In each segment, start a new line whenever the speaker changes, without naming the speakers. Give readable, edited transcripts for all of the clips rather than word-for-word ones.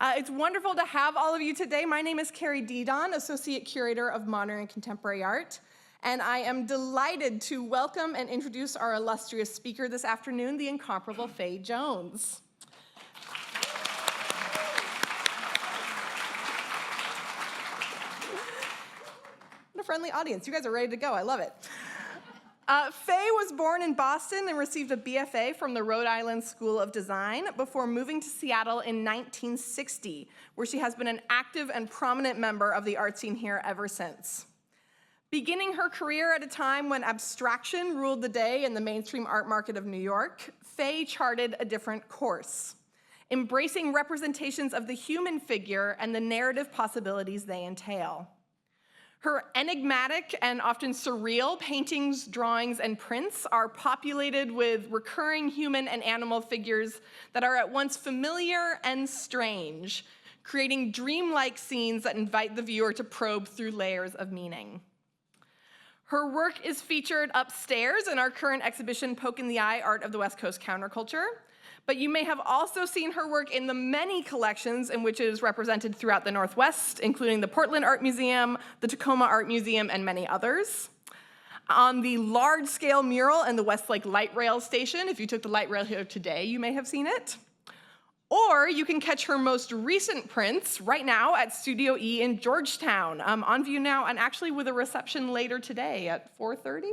It's wonderful to have all of you today. My name is Carrie Dedon, Associate Curator of Modern and Contemporary Art, and I am delighted to welcome and introduce our illustrious speaker this afternoon, the incomparable Fay Jones. What a friendly audience. You guys are ready to go. I love it. Fay was born in Boston and received a BFA from the Rhode Island School of Design before moving to Seattle in 1960, where she has been an active and prominent member of the art scene here ever since. Beginning her career at a time when abstraction ruled the day in the mainstream art market of New York, Fay charted a different course, embracing representations of the human figure and the narrative possibilities they entail. Her enigmatic and often surreal paintings, drawings, and prints are populated with recurring human and animal figures that are at once familiar and strange, creating dreamlike scenes that invite the viewer to probe through layers of meaning. Her work is featured upstairs in our current exhibition, Poke in the Eye, Art of the West Coast Counterculture, but you may have also seen her work in the many collections in which it is represented throughout the Northwest, including the Portland Art Museum, the Tacoma Art Museum, and many others. On the large-scale mural in the Westlake Light Rail Station, if you took the light rail here today, you may have seen it. Or you can catch her most recent prints right now at Studio E in Georgetown, on view now, and actually with a reception later today at 4:30?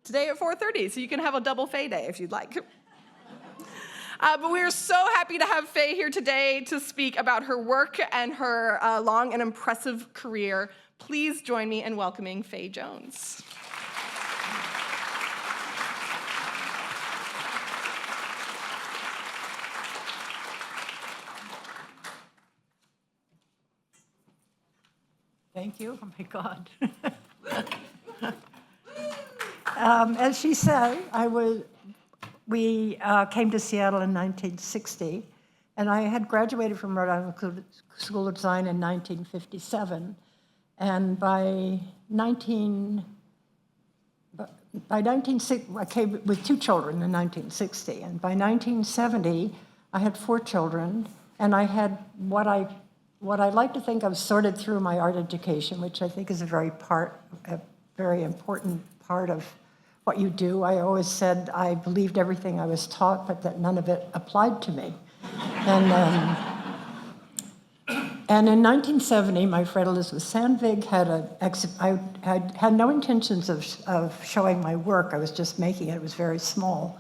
Today at 4:30, so you can have a double Fay day if you'd like. But we are so happy to have Fay here today to speak about her work and her long and impressive career. Please join me in welcoming Fay Jones.
Thank you. Oh my God. As she said, we came to Seattle in 1960, and I had graduated from Rhode Island School of Design in 1957. And by 1960, I came with 2 children in 1960, and by 1970, I had 4 children, and I had what I like to think of sorted through my art education, which I think is a very important part of what you do. I always said I believed everything I was taught, but that none of it applied to me. And in 1970, my friend Elizabeth Sandvig I had no intentions of showing my work. I was just making it. It was very small.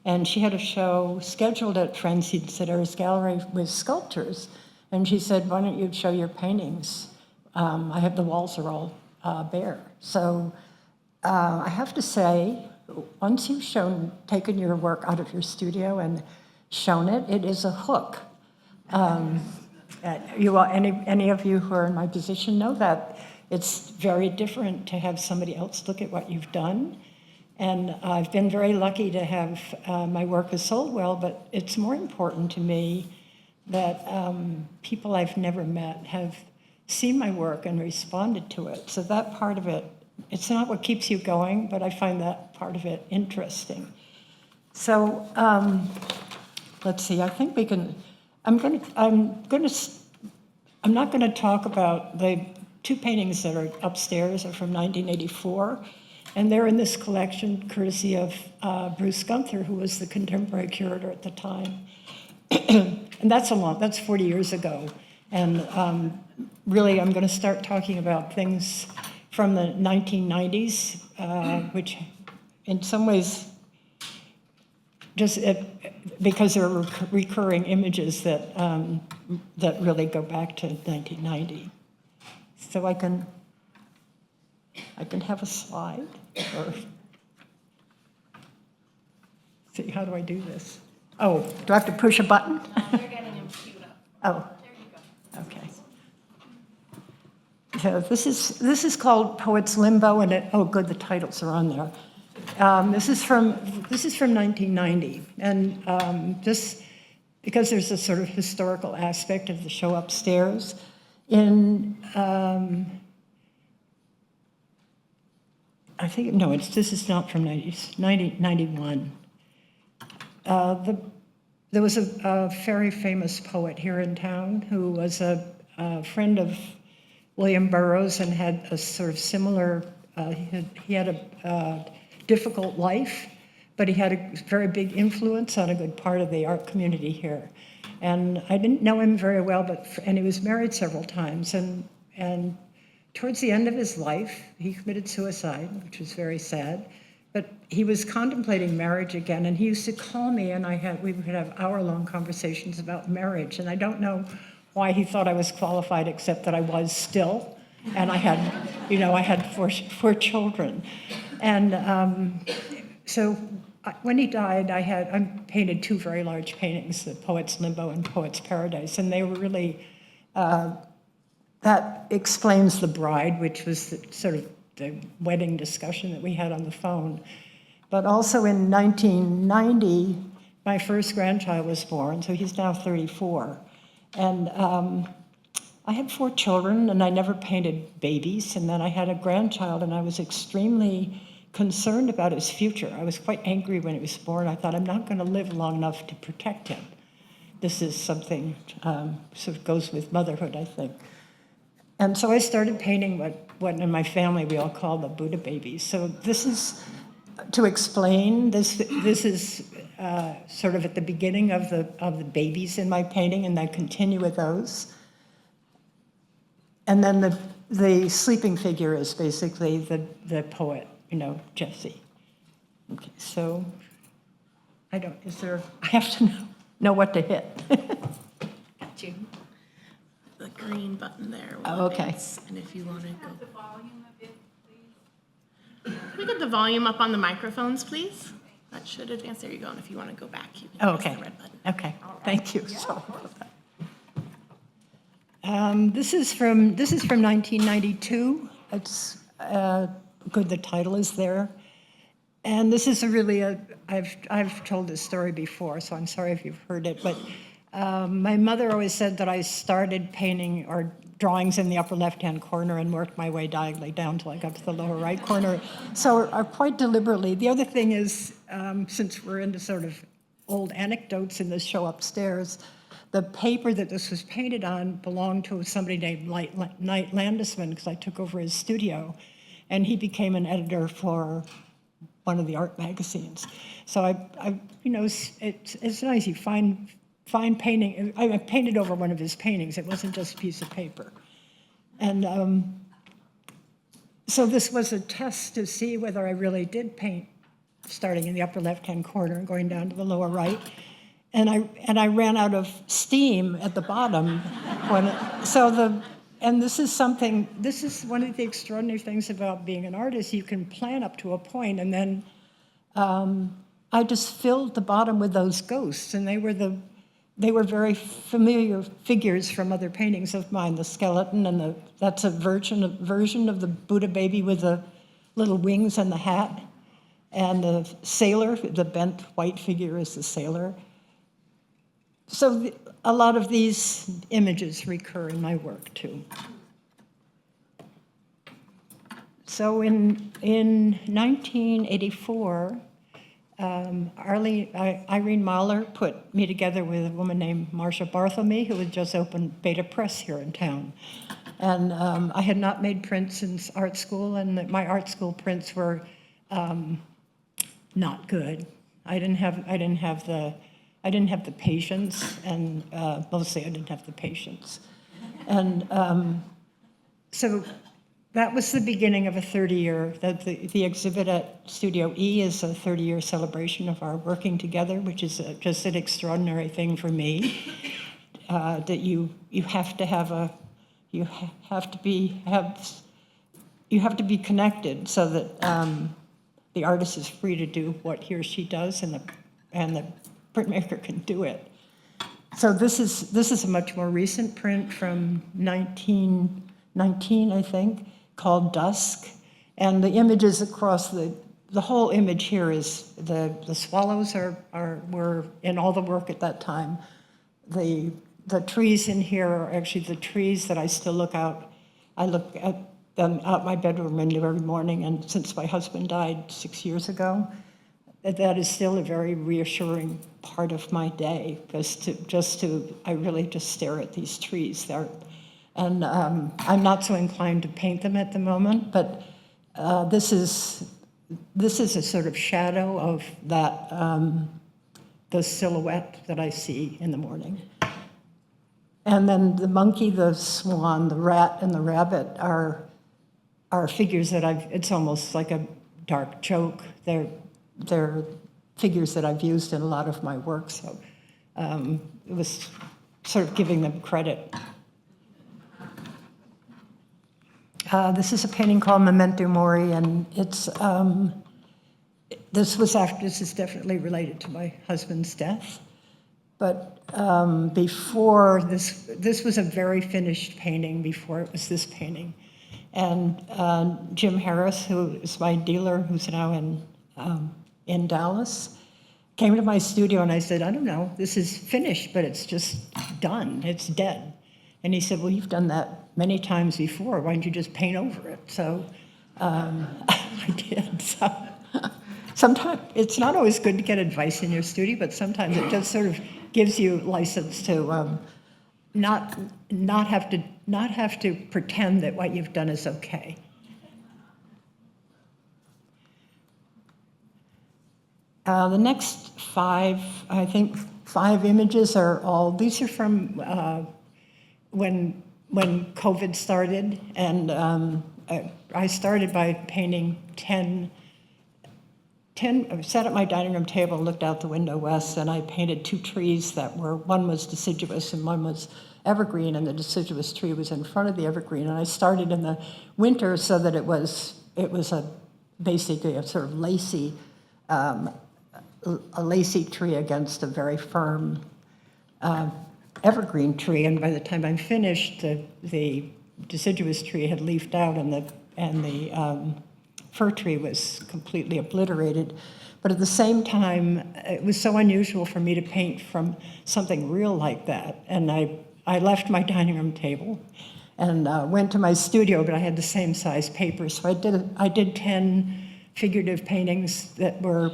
And she had a show scheduled at Francine Seder's gallery with sculptures. And she said, why don't you show your paintings? The walls are all bare. So I have to say, once you've taken your work out of your studio and shown it, it is a hook. Any of you who are in my position know that. It's very different to have somebody else look at what you've done. And I've been very lucky to have my work has sold well, but it's more important to me that people I've never met have seen my work and responded to it. So that part of it, it's not what keeps you going, but I find that part of it interesting. So let's see. I think we can. I'm not going to talk about the 2 paintings that are upstairs are from 1984, and they're in this collection courtesy of Bruce Gunther, who was the contemporary curator at the time. And that's 40 years ago. And really, I'm going to start talking about things from the 1990s, which in some ways, because there are recurring images that really go back to 1990. So I can have a slide, or see, how do I do this? Oh, do I have to push a button?
You're getting him queued up.
Oh.
There you go.
Okay. So this is called Poet's Limbo, and oh, good, the titles are on there. This is from 1990, and just because there's a sort of historical aspect of the show upstairs. This is not from 91. there was a very famous poet here in town who was a friend of William Burroughs and had a sort of similar, he had a difficult life, but he had a very big influence on a good part of the art community here. And I didn't know him very well, and he was married several times. And towards the end of his life, he committed suicide, which was very sad. But he was contemplating marriage again, and he used to call me, and we would have hour-long conversations about marriage. And I don't know why he thought I was qualified, except that I was still, and I had four children. And so when he died, I painted two very large paintings, the Poet's Limbo and Poet's Paradise, and they were really, that explains The Bride, which was sort of the wedding discussion that we had on the phone. But also in 1990, my first grandchild was born, so he's now 34. And I had four children, and I never painted babies. And then I had a grandchild, and I was extremely concerned about his future. I was quite angry when he was born. I thought, I'm not going to live long enough to protect him. This is something sort of goes with motherhood, I think. And so I started painting what in my family we all call the Buddha babies. So this is, to explain, this is sort of at the beginning of the babies in my painting, and I continue with those. And then the sleeping figure is basically the poet, Jesse. Okay, so I have to know what to hit.
Got you. The green button there.
Oh, okay.
Advance, and if you want to go. The volume a bit, please. Can we get the volume up on the microphones, please? That should advance. There you go. And if you want to go back, you can press the red button.
Okay. Thank you. Sorry about that. This is from 1992. It's good. The title is there, and this is I've told this story before, so I'm sorry if you've heard it, but my mother always said that I started painting or drawings in the upper left-hand corner and worked my way diagonally down till I got to the lower right corner. So quite deliberately. The other thing is, since we're into sort of old anecdotes in this show upstairs, the paper that this was painted on belonged to somebody named Knight Landisman, because I took over his studio, and he became an editor for one of the art magazines. So it's nice. You find painting. I painted over one of his paintings. It wasn't just a piece of paper. And so this was a test to see whether I really did paint, starting in the upper left-hand corner and going down to the lower right. And I ran out of steam at the bottom. And this is one of the extraordinary things about being an artist. You can plan up to a point, and then I just filled the bottom with those ghosts, and they were very familiar figures from other paintings of mine. The skeleton, and that's a version of the Buddha baby with the little wings and the hat, and the sailor, the bent white figure is the sailor. So a lot of these images recur in my work too. So in 1984, Irene Mahler put me together with a woman named Marcia Barthelme, who had just opened Beta Press here in town. And I had not made prints since art school, and my art school prints were not good. I didn't have the patience, and mostly I didn't have the patience. And so that was the beginning of a 30-year, the exhibit at Studio E is a 30-year celebration of our working together, which is just an extraordinary thing for me, that you have to be connected so that the artist is free to do what he or she does, and the printmaker can do it. So this is a much more recent print from 1919, I think, called Dusk. And the images across the whole image here is the swallows were in all the work at that time. The trees in here are actually the trees that I still look out. I look at them out my bedroom window every morning, and since my husband died 6 years ago, that is still a very reassuring part of my day, I really just stare at these trees there. And I'm not so inclined to paint them at the moment, but this is a sort of shadow of that, the silhouette that I see in the morning. And then the monkey, the swan, the rat, and the rabbit are figures that it's almost like a dark joke. They're figures that I've used in a lot of my work, so it was sort of giving them credit. This is a painting called Memento Mori, and this is definitely related to my husband's death. But before this was a very finished painting before it was this painting. And Jim Harris, who is my dealer, who's now in Dallas, came to my studio and I said, I don't know, this is finished, but it's just done, it's dead. And he said, well, you've done that many times before, why don't you just paint over it? So I did. So sometimes it's not always good to get advice in your studio, but sometimes it just sort of gives you license to not have to pretend that what you've done is okay. The next five images these are from when COVID started, and I started by painting 10, I sat at my dining room table and looked out the window west, and I painted 2 trees one was deciduous and one was evergreen, and the deciduous tree was in front of the evergreen. And I started in the winter so that it was basically a sort of lacy, a lacy tree against a very firm evergreen tree. And by the time I'm finished, the deciduous tree had leafed out, and the fir tree was completely obliterated. But at the same time, it was so unusual for me to paint from something real like that. And I left my dining room table and went to my studio, but I had the same size paper. So I did 10 figurative paintings that were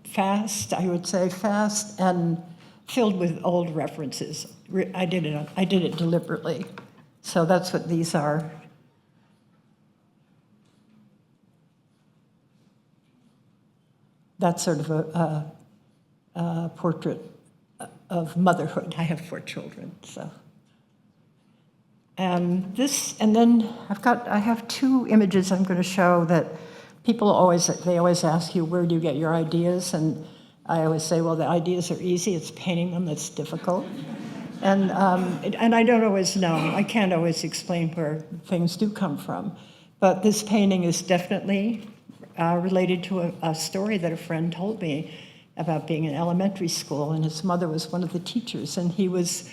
fast, I would say fast, and filled with old references. I did it deliberately. So that's what these are. That's sort of a portrait of motherhood. I have 4 children, so. And then I have 2 images I'm going to show that people always ask you, where do you get your ideas? And I always say, well, the ideas are easy. It's painting them that's difficult. And I don't always know. I can't always explain where things do come from. But this painting is definitely related to a story that a friend told me about being in elementary school, and his mother was one of the teachers, and he was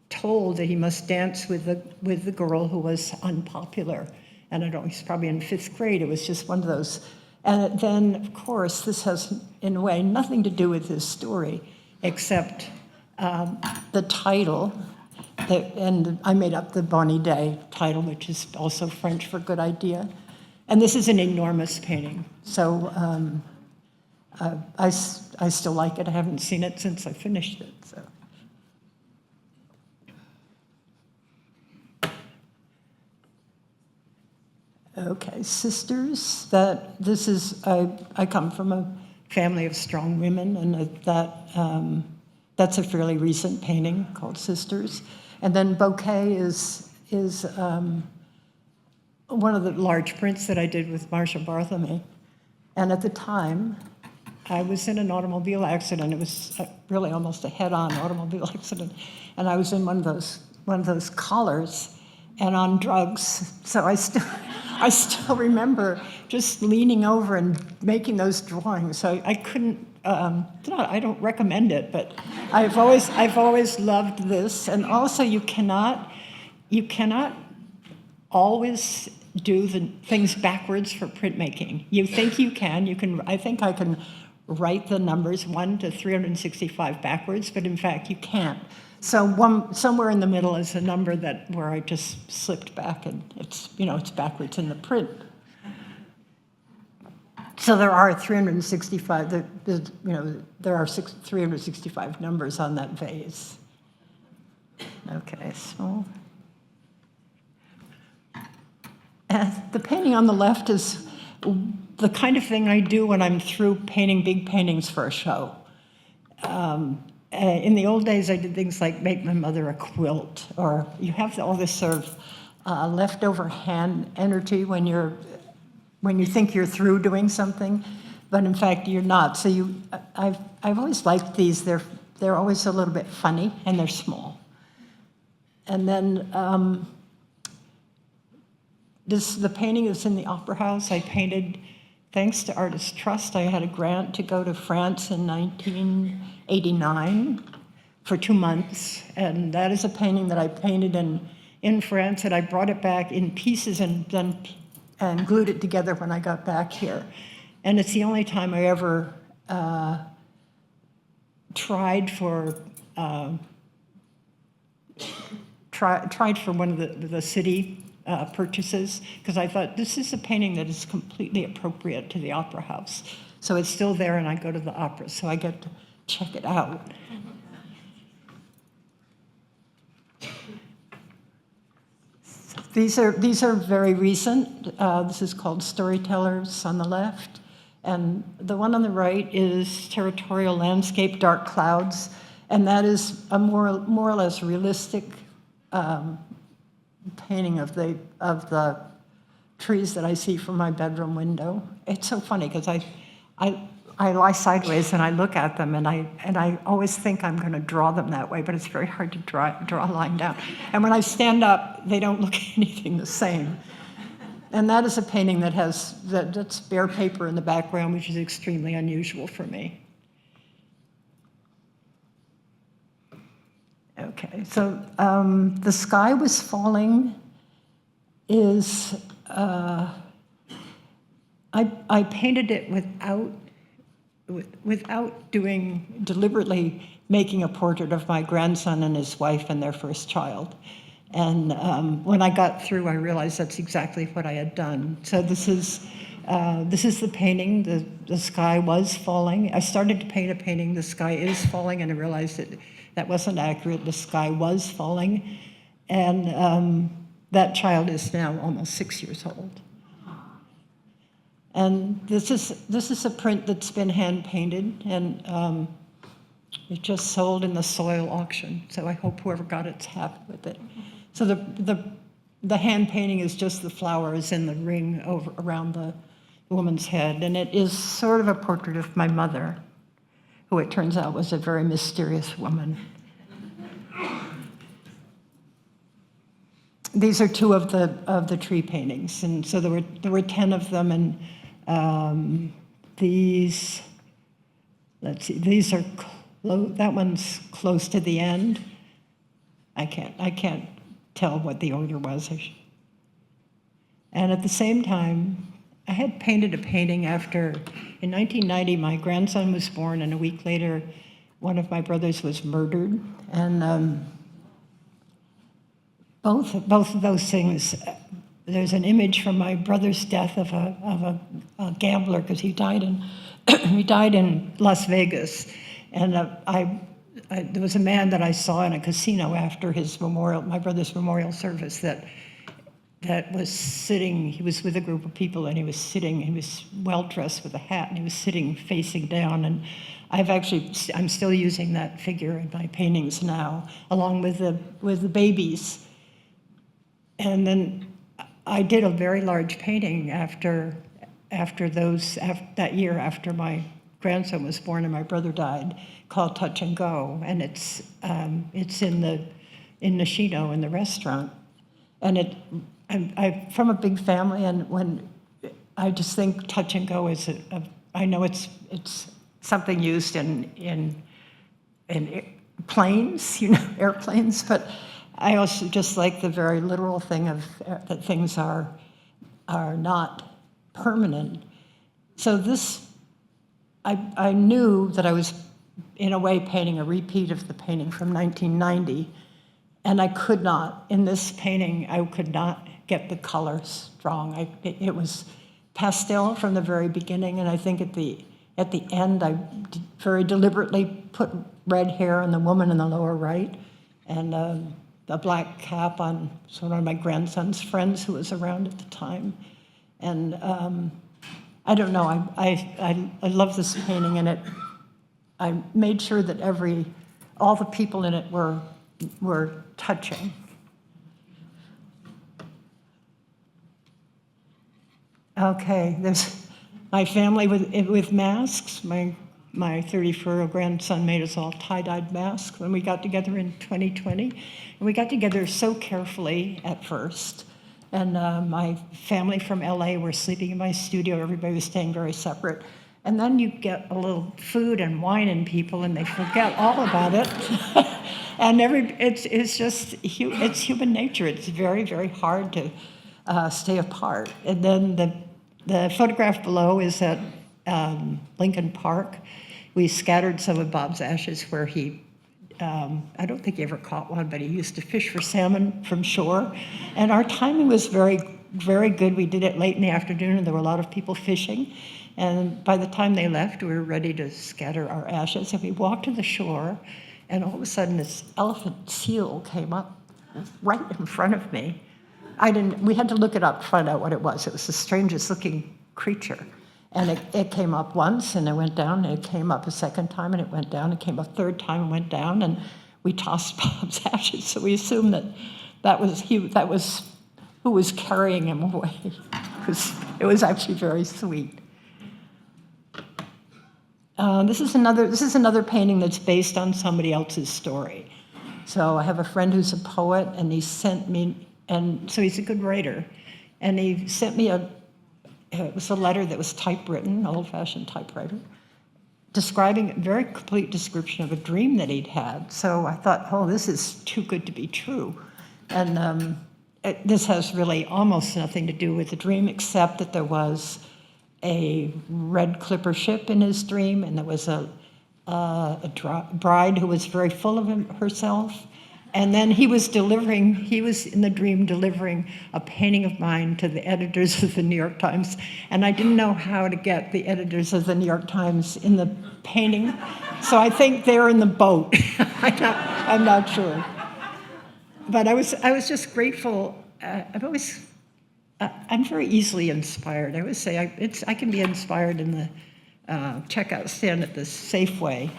told that he must dance with the girl who was unpopular. And I don't know, he's probably in 5th grade. It was just one of those. And then, of course, this has, in a way, nothing to do with this story, except the title. And I made up the Bonnie Day title, which is also French for good idea. And this is an enormous painting. So I still like it. I haven't seen it since I finished it. So. Okay, sisters. I come from a family of strong women, and that's a fairly recent painting called Sisters. And then Bouquet is one of the large prints that I did with Marcia Bartholomew. And at the time, I was in an automobile accident. It was really almost a head-on automobile accident. And I was in one of those collars and on drugs. So I still remember just leaning over and making those drawings. So I couldn't, I don't recommend it, but I've always loved this. And also you cannot always do the things backwards for printmaking. You think you can, I think I can write the numbers 1 to 365 backwards, but in fact you can't. So somewhere in the middle is a number where I just slipped back, and it's backwards in the print. So there are 365, there are 365 numbers on that vase. Okay, so. And the painting on the left is the kind of thing I do when I'm through painting big paintings for a show. In the old days, I did things like make my mother a quilt, or you have all this sort of leftover hand energy when you think you're through doing something, but in fact you're not. So I've always liked these. They're always a little bit funny and they're small. And then the painting is in the Opera House. I painted, thanks to Artist Trust, I had a grant to go to France in 1989 for 2 months. And that is a painting that I painted in France, and I brought it back in pieces and glued it together when I got back here. And it's the only time I ever tried for one of the city purchases, because I thought this is a painting that is completely appropriate to the Opera House. So it's still there, and I go to the opera, so I get to check it out. These are very recent. This is called Storytellers on the left. And the one on the right is Territorial Landscape, Dark Clouds. And that is a more or less realistic painting of the trees that I see from my bedroom window. It's so funny because I lie sideways and I look at them, and I always think I'm going to draw them that way, but it's very hard to draw a line down. And when I stand up, they don't look anything the same. And that is a painting that's bare paper in the background, which is extremely unusual for me. Okay, so The Sky Was Falling is, I painted it without deliberately making a portrait of my grandson and his wife and their first child. And when I got through, I realized that's exactly what I had done. So this is the painting, The Sky Was Falling. I started to paint a painting, The Sky Is Falling, and I realized that wasn't accurate. The sky was falling. And that child is now almost 6 years old. And this is a print that's been hand painted, and it just sold in the soil auction. So I hope whoever got it's happy with it. So the hand painting is just the flowers in the ring around the woman's head, and it is sort of a portrait of my mother, who it turns out was a very mysterious woman. These are two of the tree paintings, and so there were 10 of them, and these, let's see, these are that one's close to the end. I can't tell what the order was. And at the same time, I had painted a painting after, in 1990, my grandson was born, and a week later, one of my brothers was murdered. And both of those things, there's an image from my brother's death of a gambler, because he died in Las Vegas. And there was a man that I saw in a casino after his my brother's memorial service that was sitting. He was with a group of people, and he was well dressed with a hat, and he was sitting facing down. And I'm still using that figure in my paintings now, along with the babies. And then I did a very large painting after that year after my grandson was born and my brother died, called Touch and Go, and it's in Nishino in the restaurant. And I'm from a big family, and when I just think Touch and Go is I know it's something used in planes, airplanes, but I also just like the very literal thing of that things are not permanent. So this, I knew that I was, in a way, painting a repeat of the painting from 1990, and I could not, in this painting, I could not get the color strong. It was pastel from the very beginning, and I think at the end I very deliberately put red hair on the woman in the lower right, and a black cap on one of my grandson's friends who was around at the time. And I don't know, I love this painting, and I made sure that all the people in it were touching. Okay, there's my family with masks. My 34-year-old grandson made us all tie-dyed masks when we got together in 2020. And we got together so carefully at first. And my family from LA were sleeping in my studio. Everybody was staying very separate. And then you get a little food and wine in people, and they forget all about it. And it's human nature. It's very, very hard to stay apart. And then the photograph below is at Lincoln Park. We scattered some of Bob's ashes where he, I don't think he ever caught one, but he used to fish for salmon from shore. And our timing was very, very good. We did it late in the afternoon, and there were a lot of people fishing. And by the time they left, we were ready to scatter our ashes. And we walked to the shore, and all of a sudden this elephant seal came up right in front of me. We had to look it up to find out what it was. It was the strangest looking creature. And it came up once, and it went down, and it came up a second time, and it went down. It came up a third time and went down, and we tossed Bob's ashes. So we assumed that was who was carrying him away. It was actually very sweet. This is another painting that's based on somebody else's story. So I have a friend who's a poet, and he sent me, and so he's a good writer, and he sent me it was a letter that was typewritten, old-fashioned typewriter, describing a very complete description of a dream that he'd had. So I thought, oh, this is too good to be true. And this has really almost nothing to do with the dream, except that there was a red clipper ship in his dream, and there was a bride who was very full of herself. And then he was in the dream delivering a painting of mine to the editors of the New York Times. And I didn't know how to get the editors of the New York Times in the painting. So I think they're in the boat. I'm not sure. But I was just grateful. I'm very easily inspired. I always say I can be inspired in the checkout stand at the Safeway.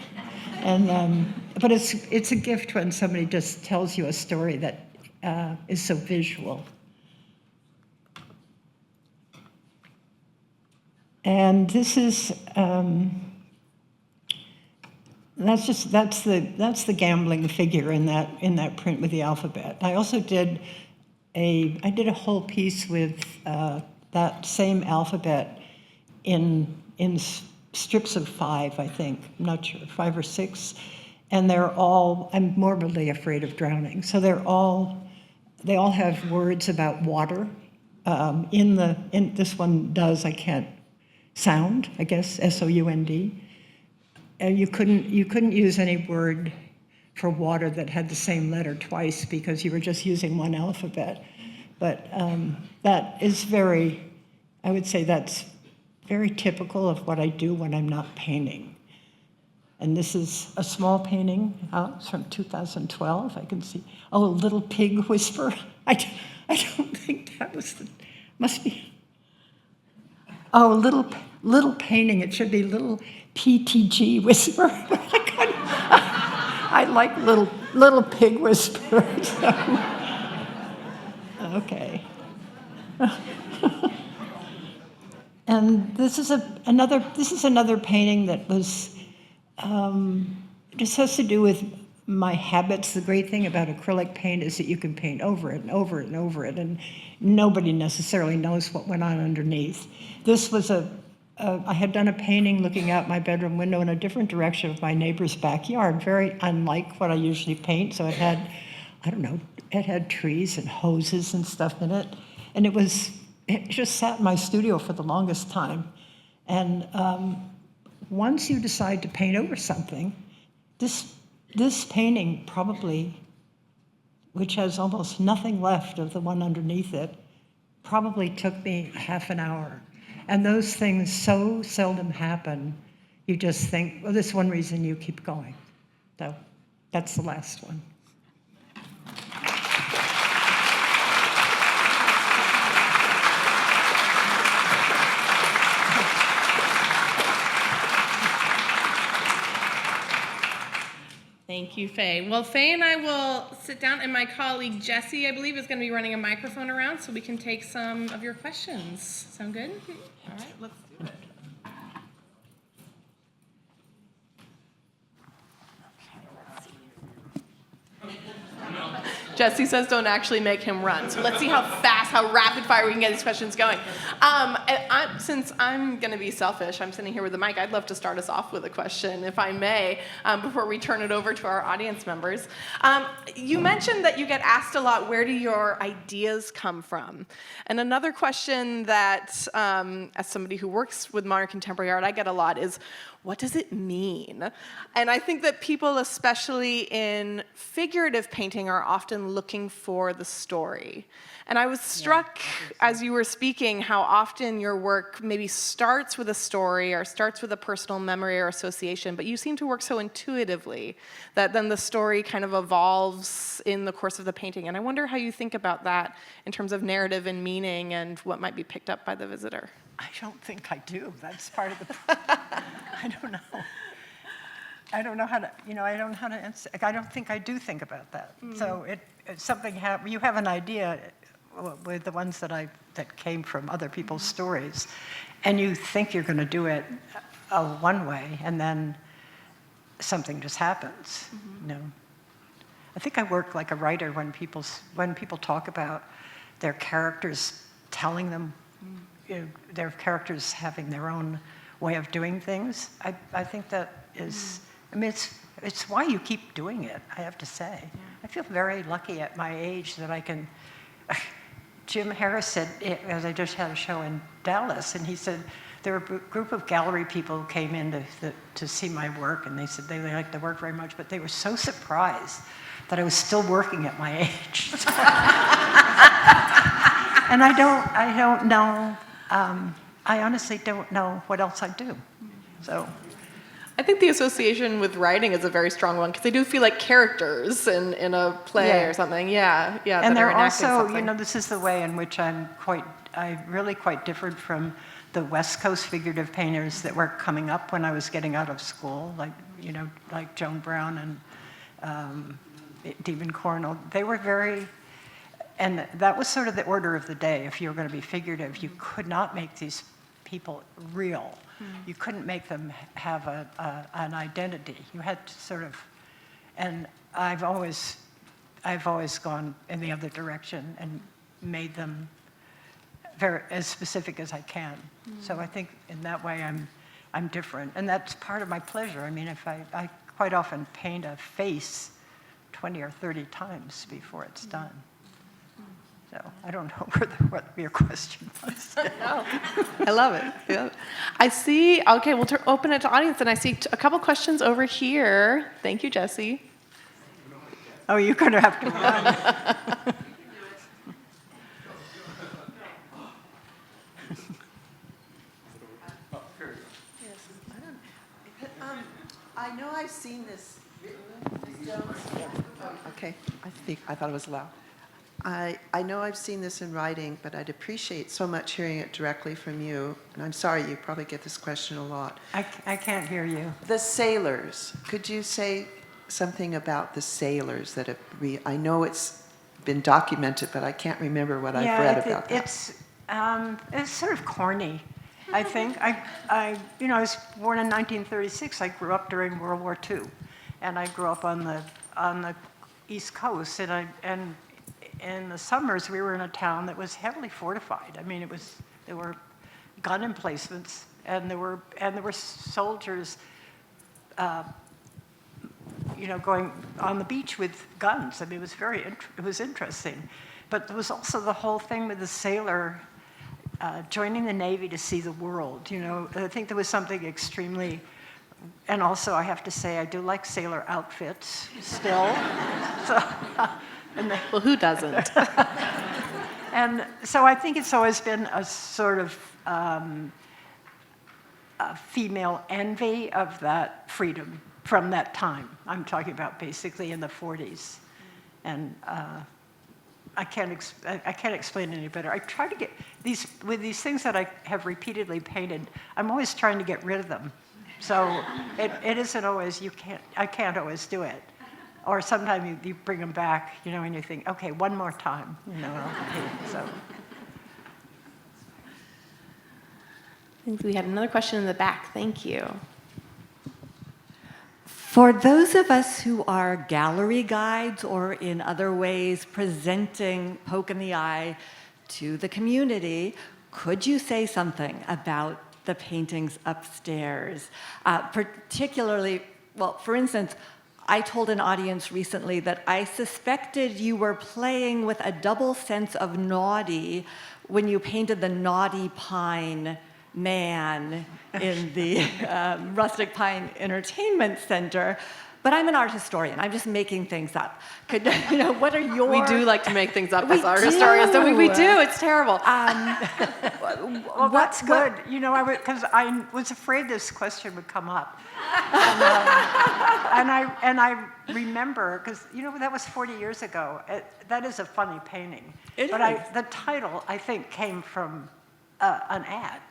But it's a gift when somebody just tells you a story that is so visual. And this is that's the gambling figure in that print with the alphabet. I also did a whole piece with that same alphabet in strips of 5, I think. I'm not sure, 5 or 6. And I'm morbidly afraid of drowning. So they all have words about water. This one does, I can't, sound, I guess, S-O-U-N-D. And you couldn't use any word for water that had the same letter twice because you were just using one alphabet. But that is I would say that's very typical of what I do when I'm not painting. And this is a small painting. It's from 2012. I can see. Oh, a little pig whisper. I don't think that was must be. Oh, a little painting. It should be little PTG whisper. I like little pig whisper. Okay. And this is another painting that was just has to do with my habits. The great thing about acrylic paint is that you can paint over it and over it and over it, and nobody necessarily knows what went on underneath. This was I had done a painting looking out my bedroom window in a different direction of my neighbor's backyard, very unlike what I usually paint. So it had, it had trees and hoses and stuff in it, and it just sat in my studio for the longest time. And once you decide to paint over something, this painting probably, which has almost nothing left of the one underneath it, probably took me half an hour. And those things so seldom happen. You just think, well, there's one reason you keep going. So that's the last one.
Thank you, Fay. Well, Fay and I will sit down, and my colleague Jessie, I believe, is going to be running a microphone around so we can take some of your questions. Sound good? All right, let's do it.
Jesse says don't actually make him run. So let's see how fast, how rapid fire we can get these questions going. Since I'm going to be selfish, I'm sitting here with the mic. I'd love to start us off with a question, if I may, before we turn it over to our audience members. You mentioned that you get asked a lot, where do your ideas come from? And another question that, as somebody who works with modern contemporary art, I get a lot is, what does it mean? And I think that people, especially in figurative painting, are often looking for the story. And I was struck, as you were speaking, how often your work maybe starts with a story or starts with a personal memory or association, but you seem to work so intuitively that then the story kind of evolves in the course of the painting. And I wonder how you think about that in terms of narrative and meaning and what might be picked up by the visitor.
I don't think I do. That's part of the I don't know. I don't know how to, I don't know how to answer. I don't think I do think about that. Mm-hmm. So it's something, you have an idea with the ones that came from other people's stories, and you think you're going to do it one way, and then something just happens, I think I work like a writer when people talk about their characters telling them, their characters having their own way of doing things. I think that is, it's why you keep doing it, I have to say. Yeah. I feel very lucky at my age that I can, Jim Harris said, as I just had a show in Dallas, and he said, there were a group of gallery people who came in to see my work, and they said they liked the work very much, but they were so surprised that I was still working at my age. And I don't know, I honestly don't know what else I do. So,
I think the association with writing is a very strong one because they do feel like characters in a play or something. Yeah.
And they're also, this is the way in which I'm really quite different from the West Coast figurative painters that were coming up when I was getting out of school, like Joan Brown and Stephen Cornell. They were very. And that was sort of the order of the day. If you were going to be figurative, you could not make these people real. You couldn't make them have an identity. You had to sort of, and I've always gone in the other direction and made them as specific as I can. So I think in that way I'm different, and that's part of my pleasure. I mean, if I quite often paint a face 20 or 30 times before it's done. So I don't know what your question was.
No, I love it. Yeah. I see, okay, we'll open it to audience, and I see a couple questions over here. Thank you, Jessie.
Oh, you're going to have to run.
I know I've seen this written, Ms. Jones. Okay, I thought it was loud. I know I've seen this in writing, but I'd appreciate so much hearing it directly from you. And I'm sorry, you probably get this question a lot.
I can't hear you.
The sailors. Could you say something about the sailors that have I know it's been documented, but I can't remember what I've read about that.
It's sort of corny, I think. I was born in 1936. I grew up during World War II, and I grew up on the East Coast, and in the summers, we were in a town that was heavily fortified. I mean, there were gun emplacements, and there were soldiers, going on the beach with guns. I mean, it was interesting. But there was also the whole thing with the sailor joining the Navy to see the world. I think there was something extremely. And also, I have to say, I do like sailor outfits still. So.
Well, who doesn't?
And so I think it's always been a sort of a female envy of that freedom from that time. I'm talking about basically in the 40s. And I can't explain it any better. I try to get with these things that I have repeatedly painted, I'm always trying to get rid of them. So it isn't always, I can't always do it. Or sometimes you bring them back, and you think, okay, one more time, so.
I think we had another question in the back. Thank you.
For those of us who are gallery guides or in other ways presenting Poke in the Eye to the community, could you say something about the paintings upstairs? Particularly, well, for instance, I told an audience recently that I suspected you were playing with a double sense of naughty when you painted the naughty pine man in the Rustic Pine Entertainment Center. But I'm an art historian. I'm just making things up. What are your...
We do like to make things up as art historians. So we do. It's terrible.
Well, that's good. Because I was afraid this question would come up. And I remember, because, that was 40 years ago. That is a funny painting. The title, I think, came from an ad.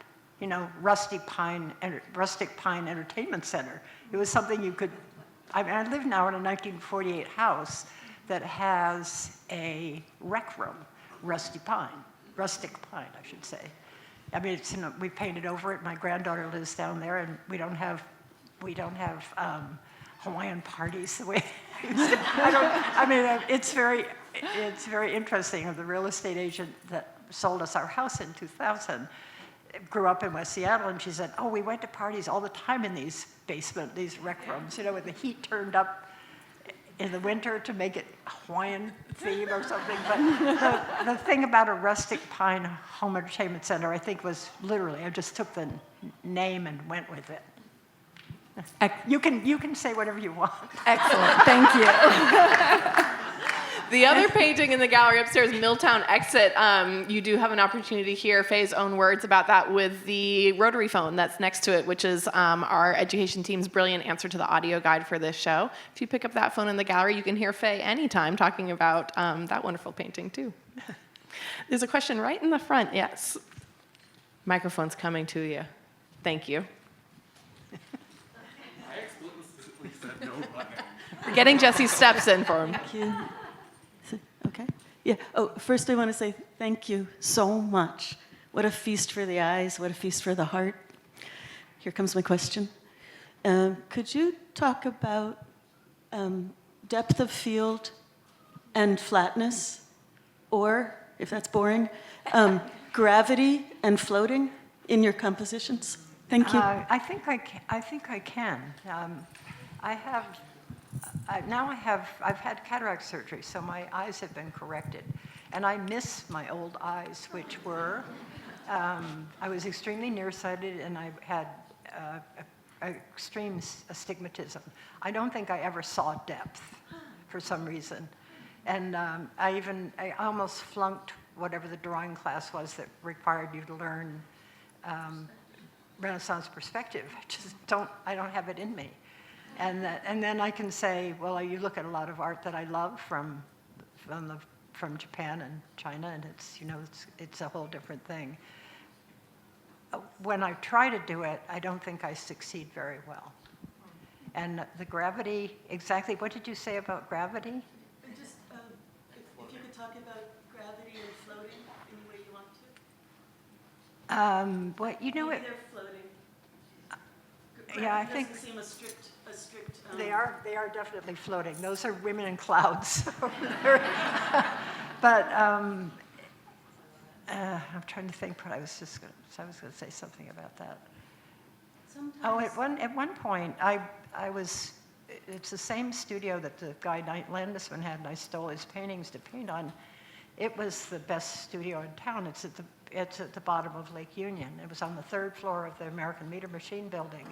Rustic Pine Entertainment Center. It was something you could... I live now in a 1948 house that has a rec room, rustic pine, I should say. I mean, we painted over it. My granddaughter lives down there, and we don't have Hawaiian parties the way it's very interesting. The real estate agent that sold us our house in 2000 grew up in West Seattle, and she said, "Oh, we went to parties all the time in these these rec rooms, with the heat turned up in the winter to make it Hawaiian theme or something." But the thing about a Rustic Pine Home Entertainment Center, I think, was literally, I just took the name and went with it. You can say whatever you want.
Excellent, thank you.
The other painting in the gallery upstairs, Milltown Exit, you do have an opportunity to hear Fay's own words about that with the rotary phone that's next to it, which is our education team's brilliant answer to the audio guide for this show. If you pick up that phone in the gallery, you can hear Fay anytime talking about that wonderful painting, too. There's a question right in the front, yes. Microphone's coming to you. Thank you.
I explicitly said no button.
We're getting Jesse's steps in for him.
Thank you. Okay. Yeah. Oh, first I want to say thank you so much. What a feast for the eyes. What a feast for the heart. Here comes my question. Could you talk about depth of field and flatness, or, if that's boring, gravity and floating in your compositions? Thank you.
I think I can. I've had cataract surgery, so my eyes have been corrected. And I miss my old eyes, which were, I was extremely nearsighted, and I had extreme astigmatism. I don't think I ever saw depth for some reason. And I almost flunked whatever the drawing class was that required you to learn Renaissance perspective. I don't have it in me. And then I can say, well, you look at a lot of art that I love from Japan and China, and it's a whole different thing. When I try to do it, I don't think I succeed very well. And the gravity, exactly, what did you say about gravity?
Just if you could talk about gravity and floating any way you want to. Maybe they're floating.
Yeah, I think
doesn't seem a strict.
They are definitely floating. Those are women in clouds over there. But I'm trying to think what I was going to say something about that.
Sometimes.
Oh, at one point, it's the same studio that the guy Knight Landisman had, and I stole his paintings to paint on. It was the best studio in town. It's at the bottom of Lake Union. It was on the 3rd floor of the American Meter Machine building.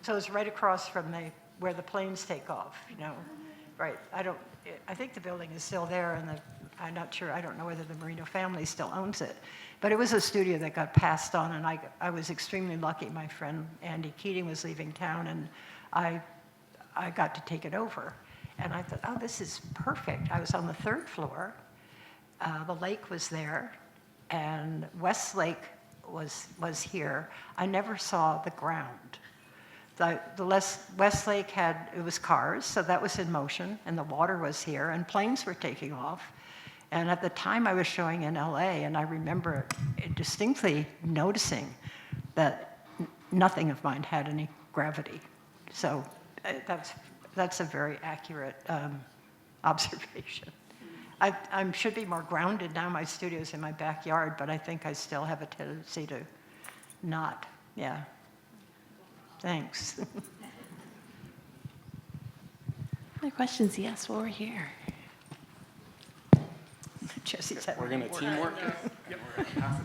So it's right across from where the planes take off, right, I think the building is still there, and I'm not sure, I don't know whether the Marino family still owns it. But it was a studio that got passed on, and I was extremely lucky. My friend Andy Keating was leaving town, and I got to take it over. And I thought, oh, this is perfect. I was on the 3rd floor. The lake was there, and West Lake was here. I never saw the ground. West Lake it was cars, so that was in motion, and the water was here, and planes were taking off. And at the time I was showing in LA, and I remember distinctly noticing that nothing of mine had any gravity. So that's a very accurate observation. I should be more grounded now. My studio's in my backyard, but I think I still have a tendency to not. Yeah. Thanks.
My questions, yes, while we're here.
Jesse's having
We're gonna
more.
teamwork this. We're gonna pass it down.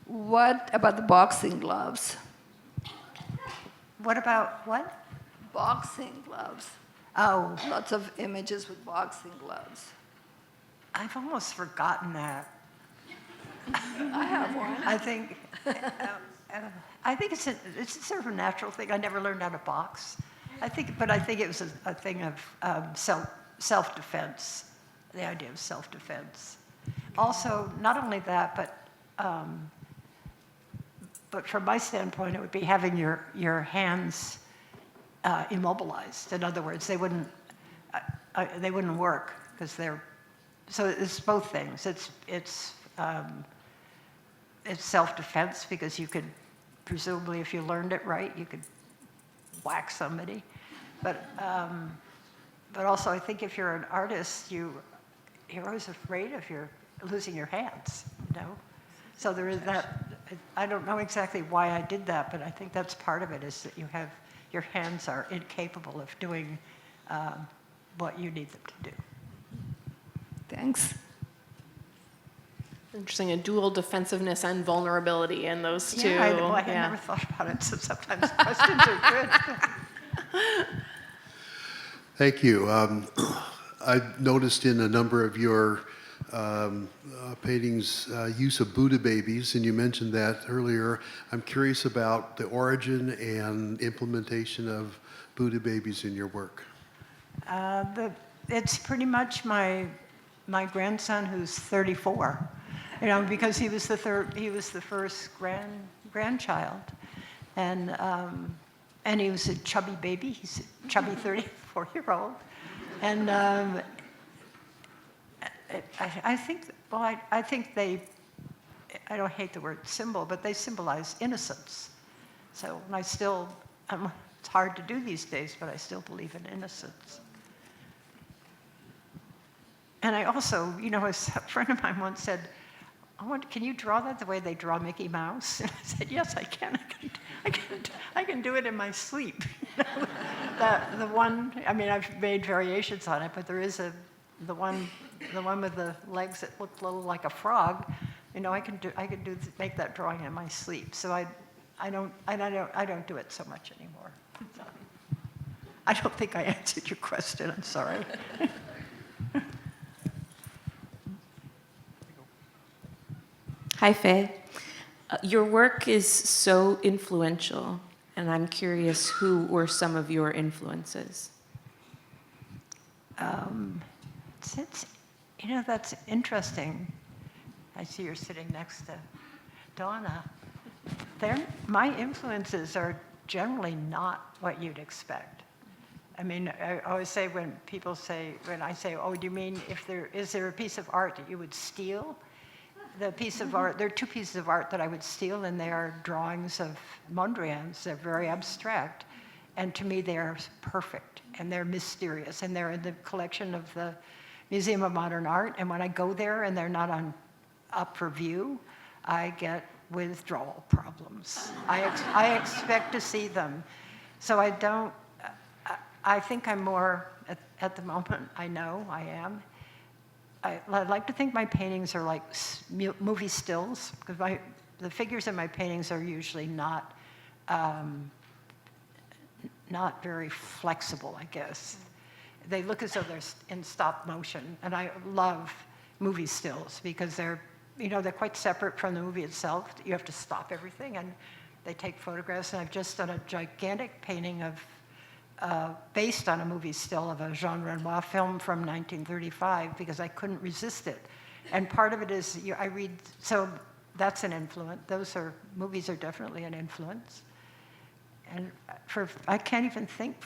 What about the boxing gloves?
What about what?
Boxing gloves.
Oh,
Lots of images with boxing gloves.
I've almost forgotten that.
I have one.
I think it's sort of a natural thing. I never learned how to box. I think it was a thing of self-defense, the idea of self-defense. Also, not only that, but from my standpoint, it would be having your hands immobilized. In other words, they wouldn't work because they're. So it's both things. It's self-defense because you could, presumably, if you learned it right, you could whack somebody. But also, I think if you're an artist, you're always afraid of losing your hands, you know? So there is that. I don't know exactly why I did that, but I think that's part of it, is that your hands are incapable of doing what you need them to do.
Thanks.
Interesting, a dual defensiveness and vulnerability in those two.
Yeah, I had never thought about it, so sometimes questions are good.
Thank you. I noticed in a number of your paintings use of Buddha babies, and you mentioned that earlier. I'm curious about the origin and implementation of Buddha babies in your work.
It's pretty much my grandson, who's 34. You know, because he was the first grandchild, and he was a chubby baby. He's a chubby 34-year-old, and I think they. I don't hate the word symbol, but they symbolize innocence. So, and it's hard to do these days, but I still believe in innocence. And I also, a friend of mine once said, can you draw that the way they draw Mickey Mouse? And I said, yes, I can. I can do it in my sleep. The one, I've made variations on it, but there is the one with the legs that look a little like a frog. I can make that drawing in my sleep. So I don't do it so much anymore. So, I don't think I answered your question. I'm sorry.
Hi, Fay. Your work is so influential, and I'm curious, who were some of your influences?
That's interesting. I see you're sitting next to Donna. My influences are generally not what you'd expect. I always say when I say, oh, do you mean is there a piece of art that you would steal? The piece of art, there are two pieces of art that I would steal, and they are drawings of Mondrian's. They're very abstract, and to me they are perfect, and they're mysterious, and they're in the collection of the Museum of Modern Art, and when I go there and they're not up for view, I get withdrawal problems. I expect to see them. So I think I'm more, at the moment, I know I am. I like to think my paintings are like movie stills, because the figures in my paintings are usually not not very flexible, I guess. They look as though they're in stop motion, and I love movie stills because they're quite separate from the movie itself. You have to stop everything, and they take photographs. And I've just done a gigantic painting based on a movie still of a Jean Renoir film from 1935 because I couldn't resist it. And part of it is I read, so that's an influence. Movies are definitely an influence. And I can't even think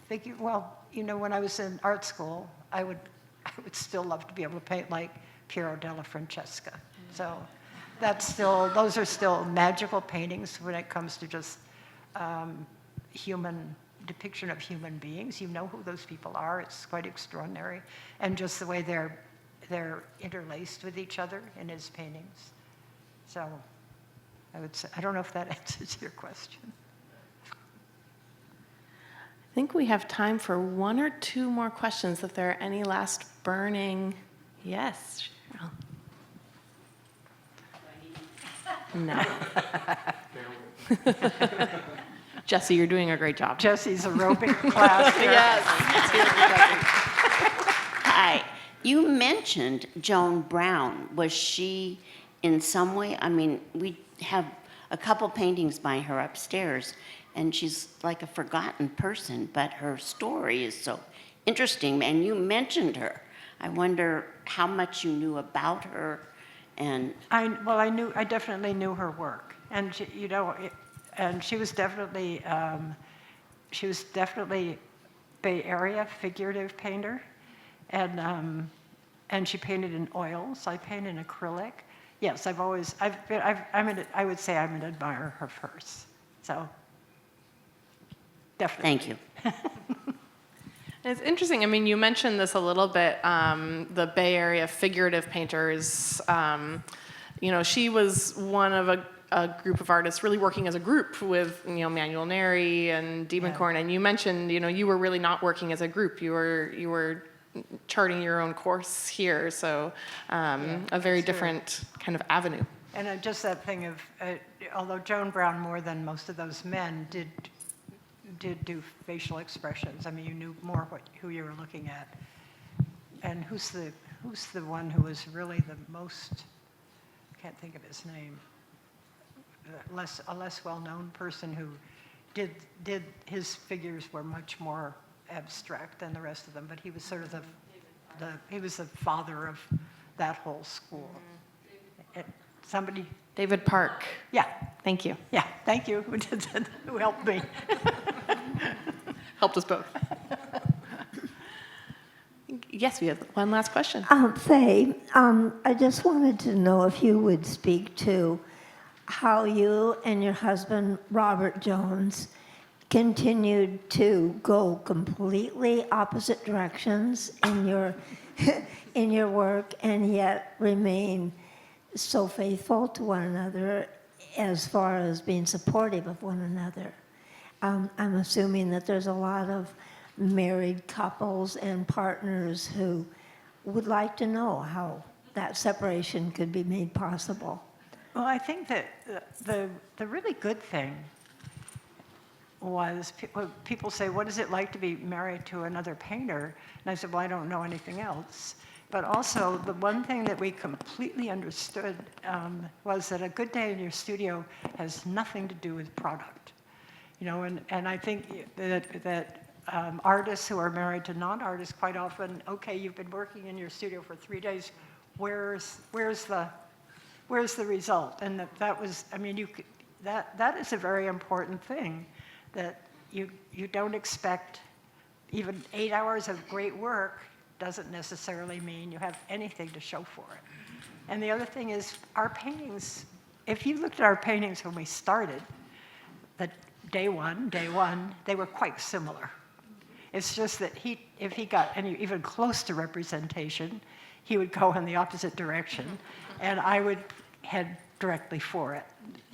when I was in art school, I would still love to be able to paint like Piero della Francesca. So those are still magical paintings when it comes to just human depiction of human beings. You know who those people are. It's quite extraordinary. And just the way they're interlaced with each other in his paintings. So I would say, I don't know if that answers your question.
I think we have time for one or two more questions if there are any last burning. Yes, Cheryl. No. Jesse, you're doing a great job.
Jesse's aerobic class.
Yes.
Hi. You mentioned Joan Brown. Was she in some way? I mean, we have a couple paintings by her upstairs, and she's like a forgotten person, but her story is so interesting, and you mentioned her. I wonder how much you knew about her, and...
I definitely knew her work, and she was definitely Bay Area figurative painter, and she painted in oils. I paint in acrylic. Yes, I would say I'm an admirer of hers. So, definitely.
Thank you.
It's interesting. I mean, you mentioned this a little bit, the Bay Area figurative painters. She was one of a group of artists really working as a group with, Manuel Neri and Diebenkorn. And you mentioned, you were really not working as a group. You were charting your own course here. So a very different kind of avenue.
And just that thing of, although Joan Brown, more than most of those men, did do facial expressions. I mean, you knew more who you were looking at. And who's the one who was really the most, I can't think of his name, a less well-known person who did his figures were much more abstract than the rest of them, but he was sort of he was the father of that whole school. Somebody?
David Park.
Yeah.
Thank you.
Yeah, thank you, who helped me.
Helped us both. Yes, we have one last question.
Fay, I just wanted to know if you would speak to how you and your husband, Robert Jones, continued to go completely opposite directions in your work and yet remain so faithful to one another as far as being supportive of one another. I'm assuming that there's a lot of married couples and partners who would like to know how that separation could be made possible.
Well, I think that the really good thing was people say, what is it like to be married to another painter? And I said, well, I don't know anything else. But also, the one thing that we completely understood was that a good day in your studio has nothing to do with product. And I think that artists who are married to non-artists quite often, okay, you've been working in your studio for 3 days, where's the result? And that was, I mean, that is a very important thing, that you don't expect even 8 hours of great work doesn't necessarily mean you have anything to show for it. And the other thing is our paintings, if you looked at our paintings when we started, the day one, they were quite similar. It's just that if he got even close to representation, he would go in the opposite direction, and I would head directly for it.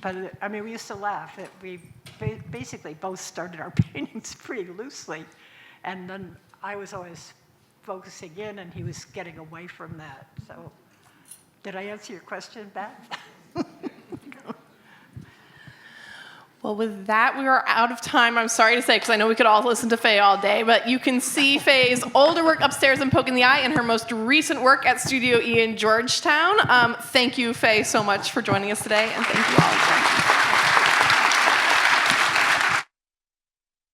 But I mean, we used to laugh that we basically both started our paintings pretty loosely, and then I was always focusing in, and he was getting away from that. So, did I answer your question, Beth?
Well, with that, we are out of time. I'm sorry to say, because I know we could all listen to Fay all day, but you can see Fay's older work upstairs in Poke in the Eye and her most recent work at Studio E in Georgetown. Thank you, Fay, so much for joining us today, and thank you all.